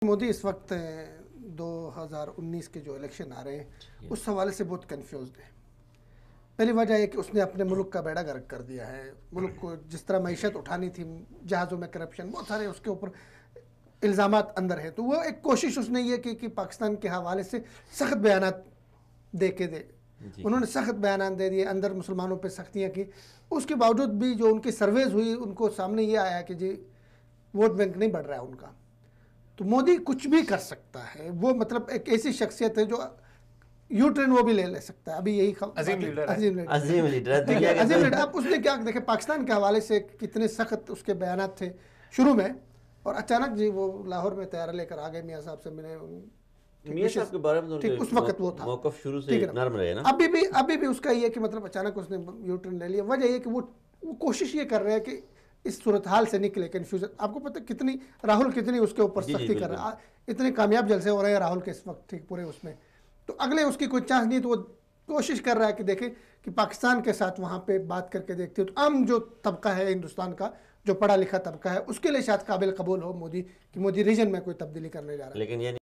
मोदी इस वक्त 2019 के जो इलेक्शन आ रहे हैं उस हवाले से बहुत कंफ्यूज्ड है। पहली वजह है कि उसने अपने मुल्क का बेड़ा गर्क कर दिया है। मुल्क को जिस तरह मईशत उठानी थी, जहाज़ों में करप्शन, बहुत सारे उसके ऊपर इल्ज़ामात अंदर है, तो वो एक कोशिश उसने ये की कि पाकिस्तान के हवाले से सख्त बयानात दे के दे। उन्होंने सख्त बयान दे दिए, अंदर मुसलमानों पर सख्तियाँ की। उसके बावजूद भी जो उनकी सर्वेज हुई, उनको सामने ये आया कि जी वोट बैंक नहीं बढ़ रहा है उनका। तो मोदी कुछ भी कर सकता है। वो मतलब एक ऐसी शख्सियत है जो यू टर्न वो भी ले सकता है। अभी यही अजीम लीडर अब उसने क्या देखे, पाकिस्तान के हवाले से कितने सख्त उसके बयानात थे शुरू में, और अचानक जी वो लाहौर में तैयार लेकर आ गए, मियाँ साहब से मिले। मियाँ साहब के बारे में ठीक उस वक्त वो था, मौक़िफ़ शुरू से नर्म रहे ना। अभी भी उसका ये कि मतलब अचानक उसने यू टर्न ले लिया। वजह ये कि वो कोशिश ये कर रहे हैं कि इस सूरत हाल से निकले। कन्फ्यूजन आपको पता कितनी राहुल कितनी उसके ऊपर सख्ती कर रहा है, इतने कामयाब जलसे हो रहे हैं राहुल के इस वक्त, ठीक पूरे उसमें। तो अगले उसकी कोई चांस नहीं, तो वो कोशिश कर रहा है कि देखे कि पाकिस्तान के साथ वहाँ पे बात करके देखते हो तो आम जो तबका है हिंदुस्तान का, जो पढ़ा लिखा तबका है, उसके लिए शायद काबिल कबूल हो मोदी कि मोदी रीजन में कोई तब्दीली करने जा रहा है। लेकिन ये